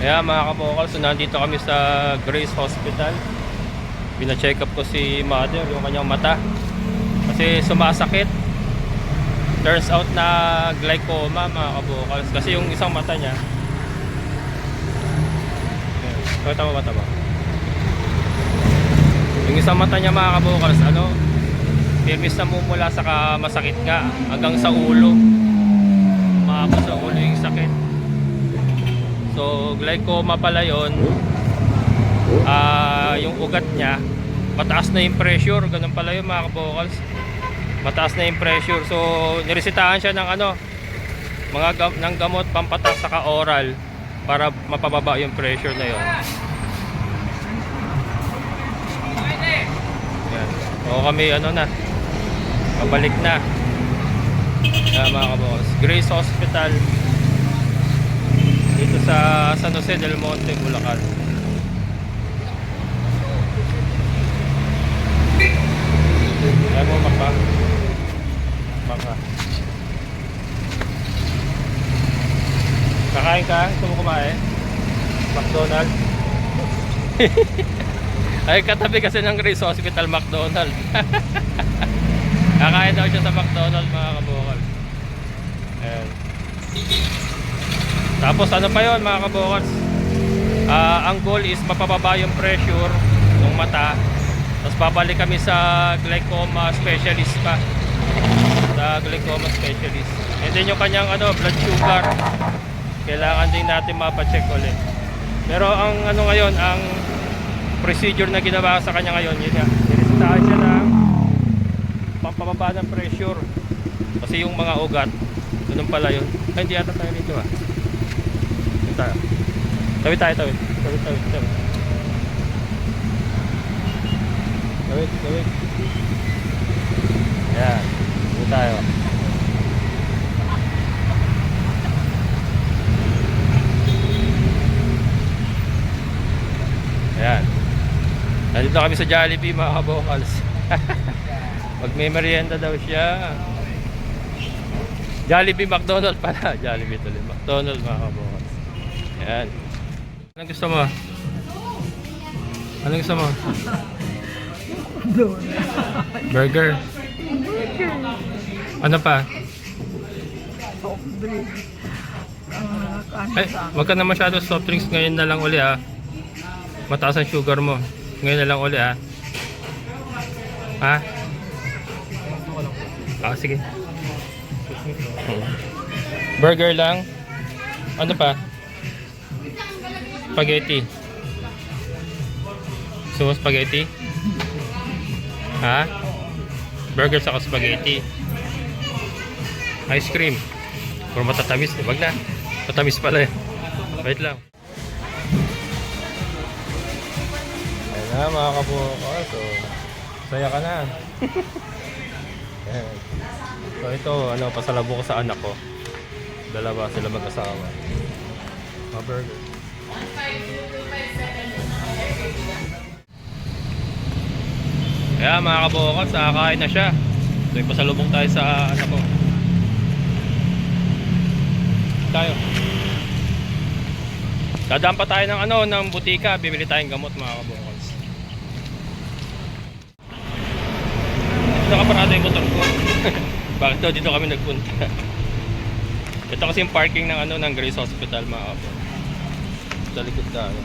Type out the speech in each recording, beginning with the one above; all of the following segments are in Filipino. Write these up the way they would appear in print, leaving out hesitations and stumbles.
Kaya mga kabokal, so nandito kami sa Grace Hospital. Pina-check up ko si mother, yung kanyang mata. Kasi sumasakit. Turns out na glaucoma mga kabokal. Kasi yung isang mata niya, tama mata ba? Yung isang mata niya mga kabokal, permis na mumula sa masakit nga hanggang sa ulo. Maabot sa ulo yung sakit. So glaucoma pala yun. Yung ugat niya mataas na yung pressure, ganun pala yun mga kabokals. Mataas na yung pressure. So niresetahan siya ng ng gamot pampataas saka oral para mapababa yung pressure na yun. Yan. So kami pabalik na. Mga kabokals, Grace Hospital dito sa San Jose del Monte, Bulacan. Ayan mo maka kakain ka? Gusto mo kumain? McDonald's? Ay katabi kasi ng Grace Hospital McDonald's. Kakain daw siya sa McDonald's mga kabokal. Ayan. Tapos pa yun mga kabokal, ang goal is mapababa yung pressure ng mata. Tapos babalik kami sa glaucoma specialist pa. Sa glaucoma specialist. And then yung kanyang blood sugar, kailangan din natin mapacheck ulit. Pero ang ngayon, ang procedure na ginawa sa kanya ngayon, yun nga, niresetahan siya ng pampababa ng pressure. Kasi yung mga ugat, ganun pala yun. Ay, hindi yata tayo dito Tawid tayo. Ayan, dito tayo. Ayan. Nandito kami sa Jollibee mga kabokals. Pag may merienda daw siya. Jollibee, McDonald's pala. Jollibee tuloy, McDonald's mga kabokals. Ayan. Anong gusto mo? Anong gusto mo? Burger. Ano pa? Ay, wag ka na masyado soft drinks ngayon na lang uli mataas ang sugar mo. Ngayon na lang uli Ha? Sige. Burger lang. Ano pa? Spaghetti. So spaghetti? Ha? Burger sa spaghetti. Ice cream. Puro matatamis. Wag na. Matamis pala Wait lang. Ayan na mga kabukal. So, saya ka na. So ito, pasalabo ko sa anak ko. Dalawa sila mag-asawa. Mga burger. Kaya mga kabukal, kakain na siya. So ipasalubong tayo sa anak ko. Tayo. Dadaan pa tayo ng butika, bibili tayong gamot mga kabukal. Dito ka parado yung motor ko. Bakit daw dito kami nagpunta? Ito kasi yung parking ng Grace Hospital mga kabukal. Sa likod tayo.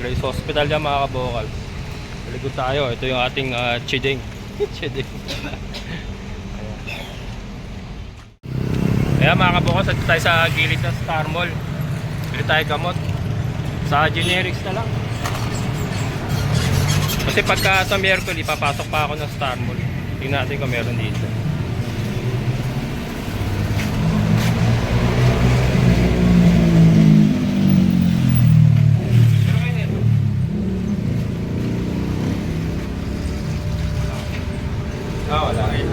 Grace Hospital yan mga kabokal. Maligod tayo. Ito yung ating chiding. Chiding. Kaya mga kabokal, sa tayo sa gilid ng Star Mall. Bili tayo gamot. Sa generics na lang. Kasi pagka sa Miyerkules, papasok pa ako ng Star Mall. Tingnan natin kung meron dito. Wala kayo.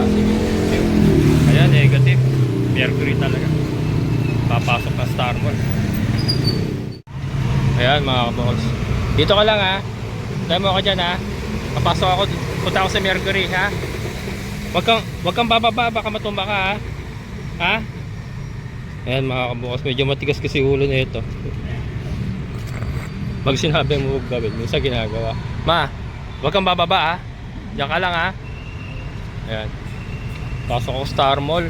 Sige. Ayan, negative. Mercury talaga. Papasok na Star Mall. Ayan mga kaboks. Dito ka lang Dahil mo ako dyan ha. Papasok ako, punta ako sa Mercury ha. Wag kang bababa, baka matumba ka ha. Ha? Ayan mga kabukas, medyo matigas kasi ulo na ito. Pag sinabi mo huwag gawin, minsan ginagawa. Ma, wag kang bababa ha. Diyan ka lang ha. Ayan. Pasok ako Star Mall.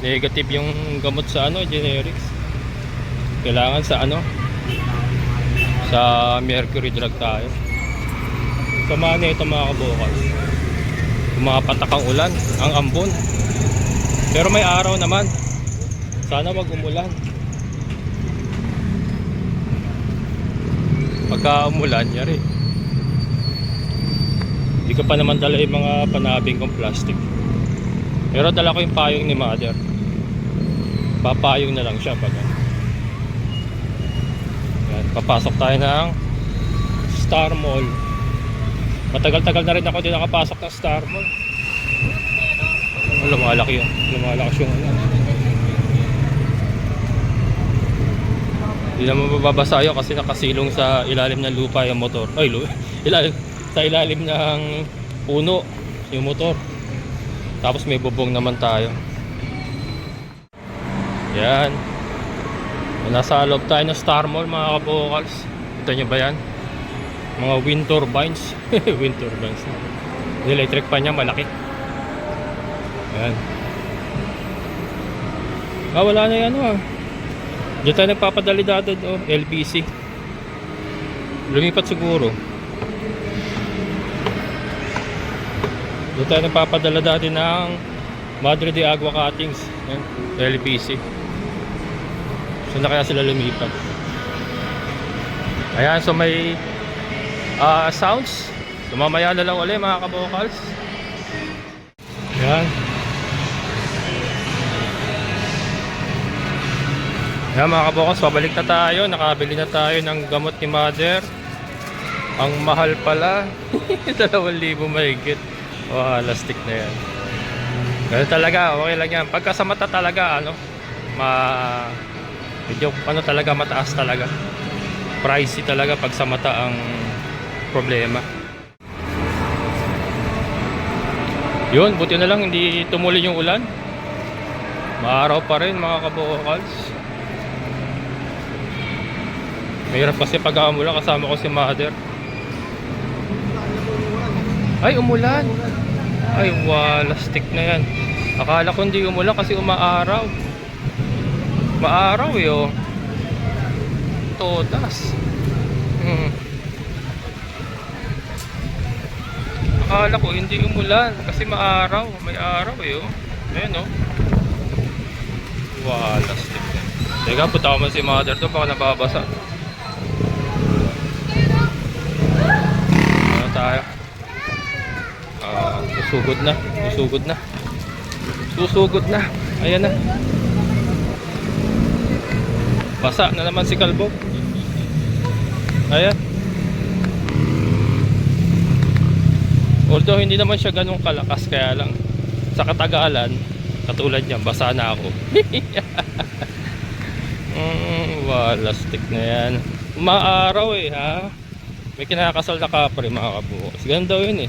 Negative yung gamot sa ano, generics. Kailangan sa ano, sa Mercury Drug tayo. Sama na ito mga kabukas. Mga patakang ulan, ang ambon. Pero may araw naman. Sana wag umulan. Pagka umulan, yari. Hindi ko pa naman dala yung mga panabing kong plastic. Pero dala ko yung payong ni mother. Papayong na lang siya pag yan. Papasok tayo ng Star Mall. Matagal-tagal na rin ako din nakapasok ng Star Mall. Lumalaki yun. Lumalakas yung ano. Hindi naman mababasa yun kasi nakasilong sa ilalim ng lupa yung motor. Ay, sa ilalim ng puno yung motor. Tapos may bubong naman tayo. Yan. Nasa loob tayo ng Star Mall mga kabokals. Ito nyo ba yan? Mga wind turbines. Wind turbines. Electric pa niya, malaki. Yan. Wala na yan Diyan tayo nagpapadalidad LBC. Lumipat siguro. Diyan tayo nagpapadala dati ng Madre de Agua Cuttings. LBC. So na kaya sila lumipat. Ayan, so may sounds. So mamaya na lang ulit mga kabokals. Ayan. Ayan mga kabokals, pabalik na tayo. Nakabili na tayo ng gamot ni mother. Ang mahal pala. 2,000 mahigit. Lastik na yan. Ganun talaga, okay lang yan. Pagka sa mata talaga, medyo talaga mataas talaga. Pricey talaga pag sa mata ang problema. Yun, buti na lang hindi tumuloy yung ulan. Maaraw pa rin mga kabokals. Mahirap kasi pag umulan, kasama ko si mother. Ay, umulan. Ay, lastik na yan. Akala ko hindi umulan kasi umaaraw. Maaraw todas. Akala ko hindi umulan kasi maaraw. May araw Ayan lastik yan. Teka, punta ko man si mother doon, baka nababasa. Ano tayo? Susugod na. Ayan na. Basa na naman si Kalbo. Ayan. Although hindi naman siya ganun kalakas, kaya lang sa katagalan, katulad niyan, basa na ako. Lastik na yan. Umaaraw ha. May kinakasal na kapre mga kabukas. Ganun daw yun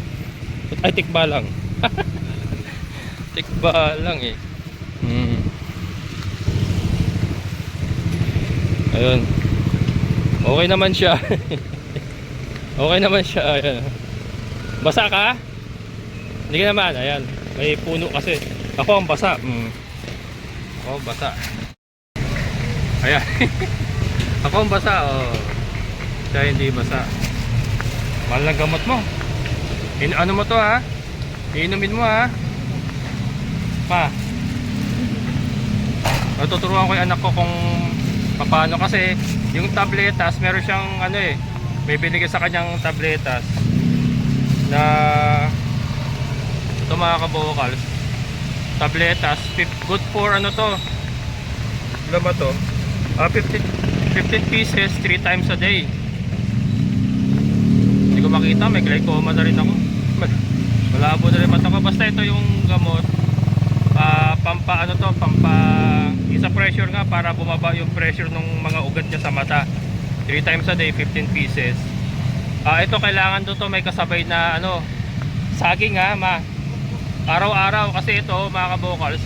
Ay, tikba lang. Tikba lang Ayun. Okay naman siya. Okay naman siya. Ayan. Basa ka? Hindi ka naman. Ayan. May puno kasi. Ako ang basa. Ako ang basa. Ayan. Ako ang basa. Siya hindi basa. Mahal ng gamot mo. Ano mo to iinumin mo Pa. Tuturuan ko yung anak ko kung paano kasi yung tabletas, meron siyang may binigay sa kanyang tabletas na ito mga kabokals. Tabletas, good for to? Lama to? 15 pieces 3 times a day. Hindi ko makita, may glaucoma na rin ako. Malabo na rin mata ko. Basta ito yung gamot pampa isa pressure nga para bumaba yung pressure ng mga ugat niya sa mata. 3 times a day, 15 pieces. Ito kailangan to may kasabay na ano, saging ha, araw-araw kasi ito mga kabokals,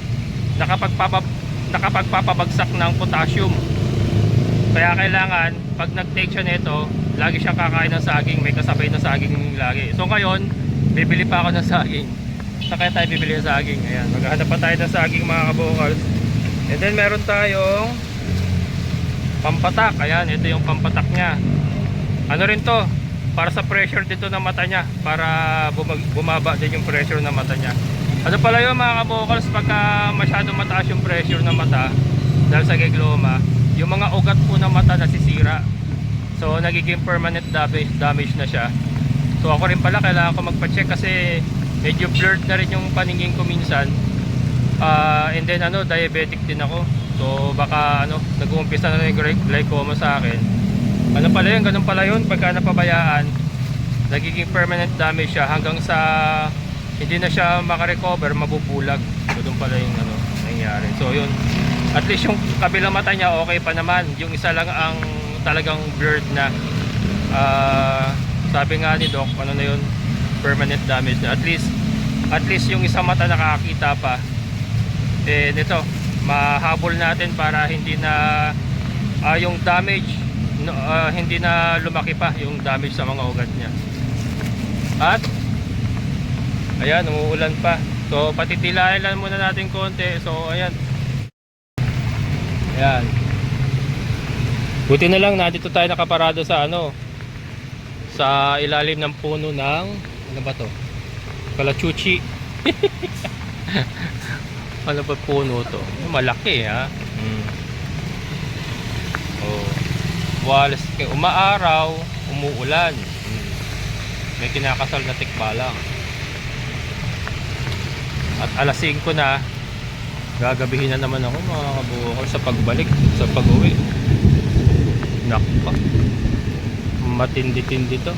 nakapagpapabagsak ng potassium. Kaya kailangan pag nag-take siya nito, lagi siyang kakain ng saging, may kasabay na saging lagi. So ngayon, bibili pa ako ng saging. Saka tayo bibili ng saging. Ayan, maghahanap pa tayo ng saging mga kabokals. And then meron tayong pampatak. Ayan, ito yung pampatak niya. Ano rin to? Para sa pressure dito ng mata niya, para bumaba din yung pressure ng mata niya. Ano pala yun mga kabokals, pagka masyadong mataas yung pressure ng mata dahil sa gegloma, yung mga ugat po ng mata nasisira. So nagiging permanent damage na siya. So ako rin pala kailangan ko magpa-check kasi medyo blurred na rin yung paningin ko minsan. And then ano, diabetic din ako. So baka ano, nag-uumpisa na yung glaucoma sa akin. Ano pala yun, ganun pala yun, pagka napabayaan nagiging permanent damage siya hanggang sa hindi na siya makarecover, mabubulag. So doon pala yung ano, nangyari. So yun, at least yung kabilang mata niya okay pa naman, yung isa lang ang talagang blurred na. Sabi nga ni Doc, ano na yun, permanent damage na. At least yung isang mata nakakita pa. Eh nito, mahabol natin para hindi na yung damage hindi na lumaki pa yung damage sa mga ugat niya. At ayan, umuulan pa. So patitilahin lang muna natin konti. So ayan. Ayan. Buti na lang nandito tayo nakaparado sa ano, sa ilalim ng puno ng ano ba to? Kalachuchi. Ano ba puno to? Malaki ha. Oh. Walas, umaaraw, umuulan. May kinakasal na tikbalang. At alas 5 na, gagabihin na naman ako mga kabukol sa pagbalik, sa pag-uwi. Nakpa, matindi-tindi to.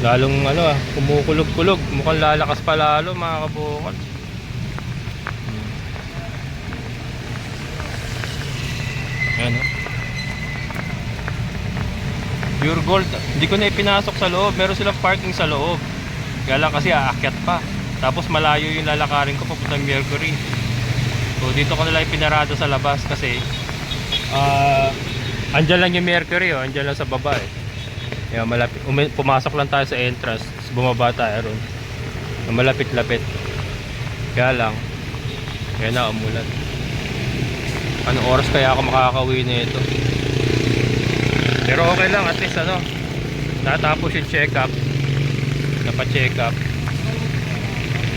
Lalong ano kumukulog-kulog, mukhang lalakas pa lalo mga kabukol. Ayan o, pure gold. Hindi ko na ipinasok sa loob. Meron silang parking sa loob. Kaya lang kasi aakyat pa. Tapos malayo yung lalakarin ko papuntang Mercury. So dito ko na lang ipinarado sa labas kasi andyan lang yung Mercury oh. Andyan lang sa baba eh. Kaya malapit. Pumasok lang tayo sa entrance. Tapos bumaba tayo ron. Malapit-lapit. Kaya lang kaya na umulan. Anong oras kaya ako makakauwi na ito? Pero okay lang, at least ano, natapos yung check-up. Napa-check up.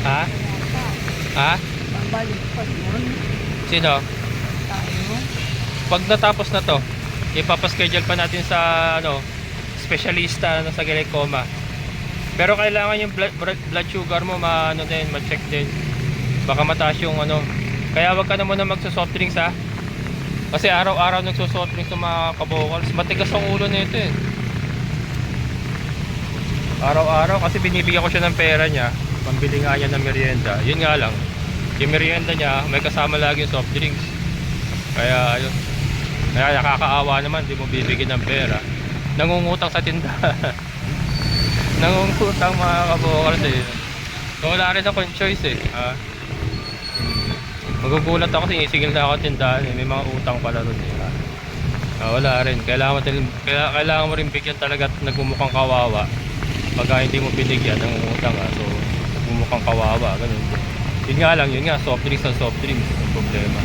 Ha? Ha? Sino? Pag natapos na to, ipapaschedule pa natin sa ano, specialista na sa glaucoma. Pero kailangan yung blood sugar mo ano din, ma-check din. Baka mataas yung ano. Kaya wag ka na muna magso-soft drinks ha. Kasi araw-araw nagso-soft drinks ng mga kabokals. Matigas ang ulo nito eh. Araw-araw kasi binibigyan ko siya ng pera niya. Pambili nga niya ng merienda. Yun nga lang, yung merienda niya may kasama lagi yung soft drinks. Kaya ayun. Kaya nakakaawa naman, di mo bibigyan ng pera. Nangungutang sa tindahan. Nangungutang mga kabokals eh. So wala rin akong choice eh. Magugulat ako kasi isigil na ako tindahan eh. May mga utang pala ron eh. Wala rin. Kailangan mo rin bigyan talaga at nagmumukhang kawawa. Pagka hindi mo binigyan ng utang so nagmumukhang kawawa. Ganun. Yun nga, soft drinks ang soft drinks ang problema.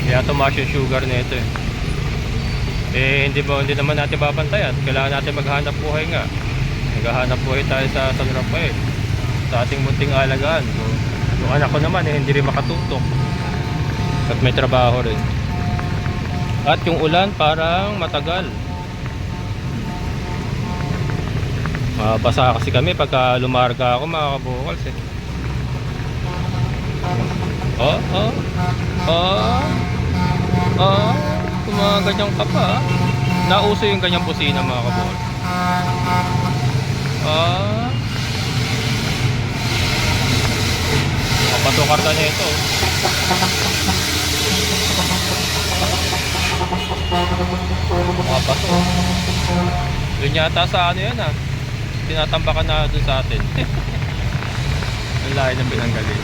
Kaya tumaas yung sugar nito eh. Hindi naman natin babantayan. Kailangan natin maghanap buhay nga. Maghahanap buhay tayo sa San Rafael, sa ating munting alagaan. So, yung anak ko naman hindi rin makatutok. At may trabaho rin. At yung ulan parang matagal. Basa kasi kami pagka lumarga ako mga kabukals eh. Gumaganyan ka pa. Nauso yung ganyang busina mga kabukals. Patukarta na ito. Mga pato. Doon yata sa ano yan ah. Tinatambakan na doon sa atin. Ang layo ng pinanggaling.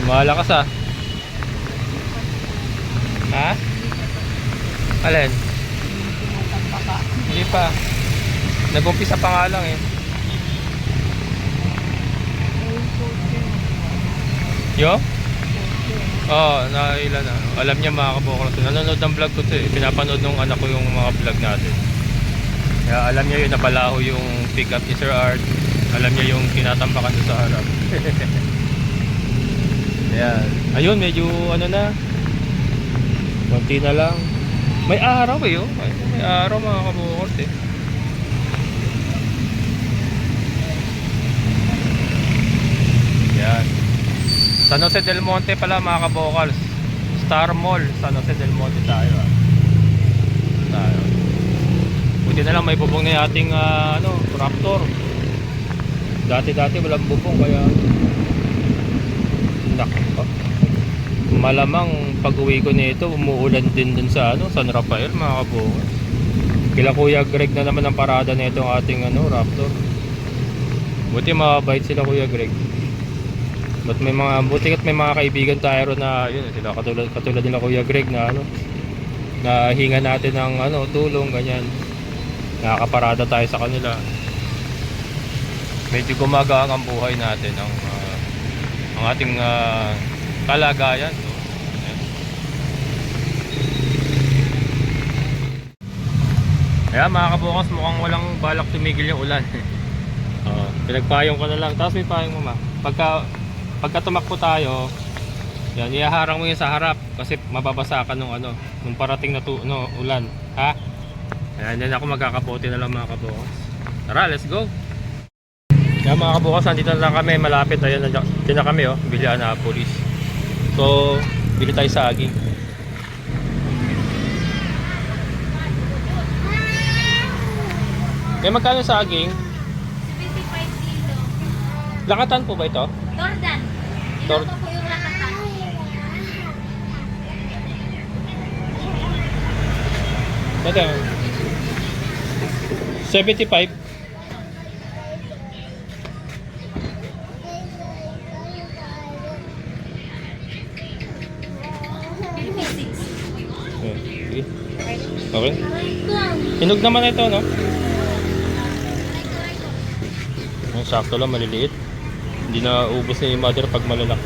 Malakas ah. Ha? Alin? Hindi pa. Nag-umpisa pa nga lang eh. Yo? Oo, nakailan na. Alam niya mga kabokals. Nanonood ng vlog ko ito eh. Pinapanood ng anak ko yung mga vlog natin. Kaya alam niya yung nabalaho yung pick up ni Sir Art. Alam niya yung tinatambakan doon sa harap. Ayan. Ayun, medyo ano na. Konti na lang. May araw eh oh. May araw mga kabukals eh. Ayan. San Jose del Monte pala mga kabokals. Star Mall, San Jose del Monte tayo ah. Tayo. Buti na lang may bubong na yung ating Raptor. Dati walang bubong kaya nako. Malamang pag-uwi ko nito umuulan din dun sa San Rafael mga kabokals. Kila Kuya Greg na naman ang parada nito ang ating Raptor. Buti mabait sila Kuya Greg. But may mga kaibigan tayo na yun sila katulad nila Kuya Greg na na hinga natin ng tulong ganyan. Nakakaparada tayo sa kanila. Medyo gumagaan ang buhay natin ang ating kalagayan. Kaya mga kabukals mukhang walang balak tumigil yung ulan. Pinagpayong ko na lang. Tapos may payong mo ma. Pagka tumakbo tayo, yan, ihaharang mo yun sa harap kasi mababasa ka nung parating na ulan. Ha? Ayan, yan ako magkakapote na lang mga kabukals. Tara, let's go! Yan mga kabukals, nandito na lang kami, malapit. Ayan, dyan na kami Villa Annapolis. So, bili tayo saging. Kaya magkano saging? 75 kilo. Lakatan po ba ito? Jordan. Ilan po yung lakatan? Ito. 75. Okay. Hinog naman ito, no? Sakto lang, maliliit. Hindi na ubos na yung mother pag malalaki.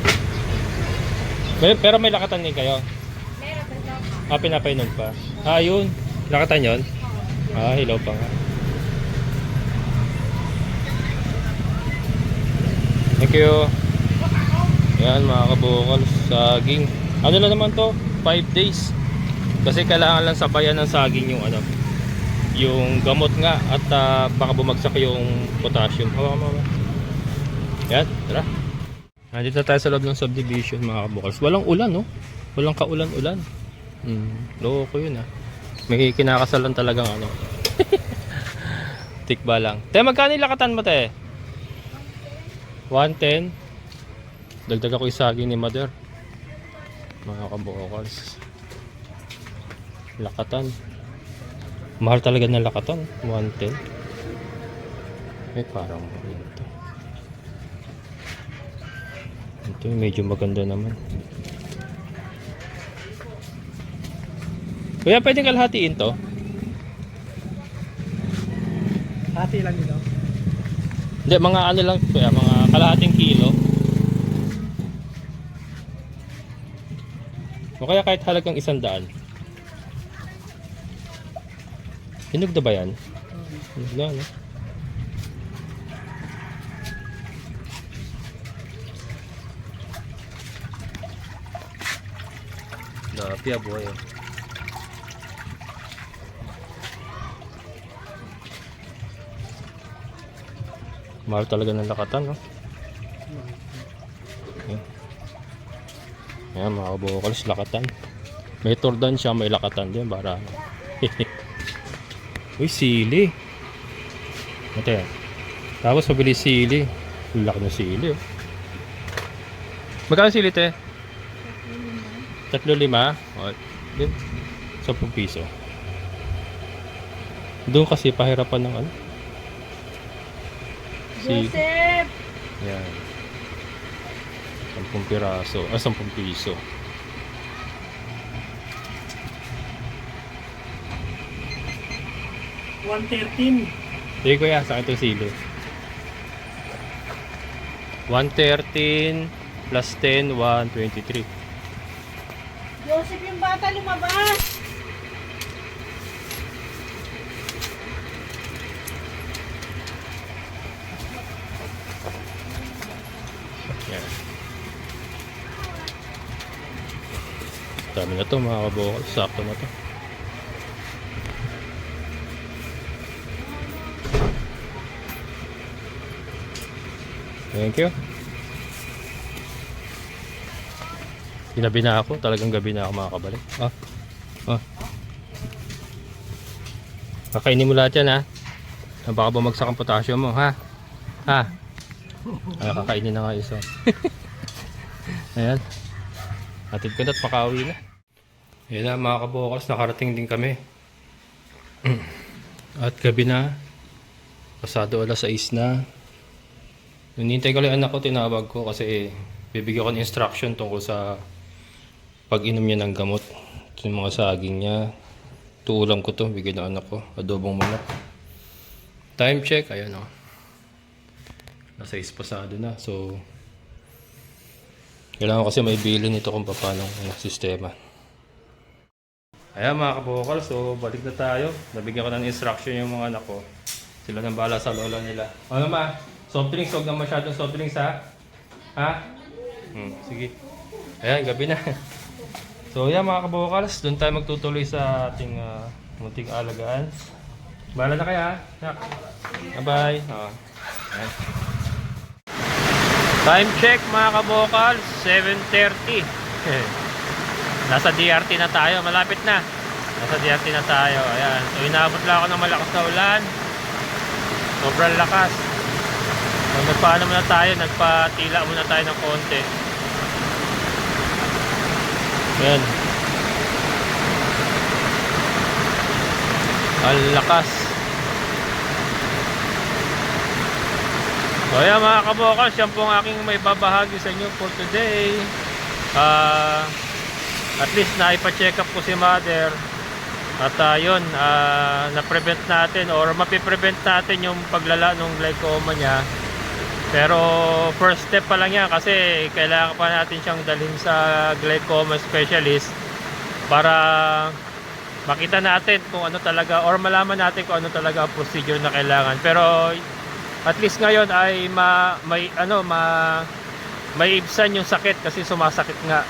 Pero may lakatan din kayo? Meron. Pinapainog pa. Yun. Lakatan yun? Hilaw pa nga. Thank you. Yan mga kabukals, saging. Ano lang naman to? 5 days. Kasi kailangan lang sabayan ng saging yung yung gamot nga at baka bumagsak yung potassium. Hawakan mo. Yan, tara. Nandito tayo sa loob ng subdivision mga kabukals. Walang ulan, no? Walang kaulan-ulan. Loko yun, May kinakasalan talagang tikba lang. Te, magkano yung lakatan mo, te? 110. Dagdag ako yung saging ni mother. Mga kabukals. Lakatan. Mahal talaga ng lakatan. 110. Parang ito. Ito medyo maganda naman. Kuya, pwedeng kalhatiin to? Hati lang dito. Hindi, mga lang kuya, mga kalahating kilo. O kaya kahit halagang 100. Hinog na ba yan? Hinog na, no? Dapi, aboy. Mahal talaga ng lakatan, no? Ayan, mga kabukals, lakatan. May tordan siya, may lakatan din para uy, sili. Ito yan. Tapos mabili sili. Laki ng sili, Magkano sili, te? 3.5. O, din. 10 piso. Doon kasi pahirapan ng ano. Joseph! Yan. 10 piraso. 10 piso. $113. Sige kuya, sa akin itong silo. 113 plus 10, 123. Joseph, yung bata lumabas! Yan. Dami na to mga kabukal. Sakto na to. Thank you. Ginabi na ako. Talagang gabi na ako makakabalik. Kakainin mo lahat yan ha. Baka bumagsak ang potassium mo ha. Kakainin na nga isa. Ayan. Hatid ko na at makauwi na. Ayan na mga kabukals. Nakarating din kami. At gabi na. Pasado 6:00 na. Nunintay ko lang anak ko, tinawag ko kasi bibigyan ko ng instruction tungkol sa pag-inom niya ng gamot. Ito yung mga saging niya. Tuulam ko to, bigyan ng anak ko. Adobong manok. Time check, ayan o. Nasa 6 pasado na. So, kailangan kasi may bilin nito kung paano sistema. Ayan mga kabukal, so balik na tayo. Nabigyan ko ng instruction yung mga anak ko. Sila nang bahala sa lola nila. Ano ma? Soft drinks, huwag na masyadong soft drinks ha? Sige. Ayan, gabi na. So yan mga kabukals, doon tayo magtutuloy sa ating munting alagaan. Bahala na kayo ha? Bye-bye. Ayan. Time check mga kabukals, 7:30. Nasa DRT na tayo, malapit na. Nasa DRT na tayo, ayan. So inabot lang ako ng malakas na ulan. Sobrang lakas. So, nagpaano muna tayo, nagpatila muna tayo ng konti. Ayan. Ang lakas. So ayan mga kabukals, yan po ang aking may babahagi sa inyo for today. At least naipa-check up ko si mother. At yun, na-prevent natin or mapiprevent natin yung paglala ng glaucoma niya. Pero first step pa lang yan kasi kailangan pa natin siyang dalhin sa glaucoma specialist para makita natin kung ano talaga or malaman natin kung ano talaga ang procedure na kailangan. Pero at least ngayon ay may ibsan yung sakit kasi sumasakit nga.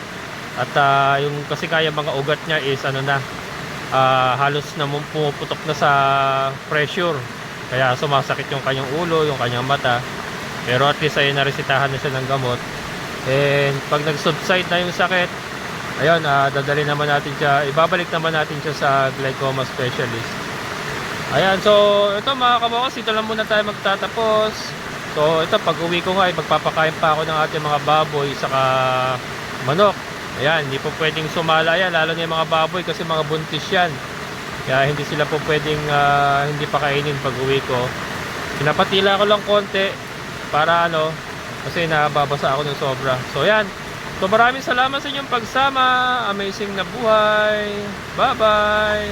At yung kasi kaya mga ugat niya is halos na pumuputok na sa pressure. Kaya sumasakit yung kanyang ulo, yung kanyang mata. Pero at least ay naresitahan na siya ng gamot. And pag nag-subside na yung sakit, ayun, dadali naman natin siya, ibabalik naman natin siya sa glaucoma specialist. Ayan, so ito mga kabukals, dito lang muna tayo magtatapos. So ito, pag uwi ko nga, magpapakain pa ako ng ating mga baboy saka manok. Ayan, hindi po pwedeng sumala yan, lalo na yung mga baboy kasi mga buntis yan. Kaya hindi sila po pwedeng hindi pakainin pag uwi ko. Pinapatila ko lang konti para kasi nababasa ako ng sobra. So yan, so maraming salamat sa inyong pagsama. Amazing na buhay. Bye bye.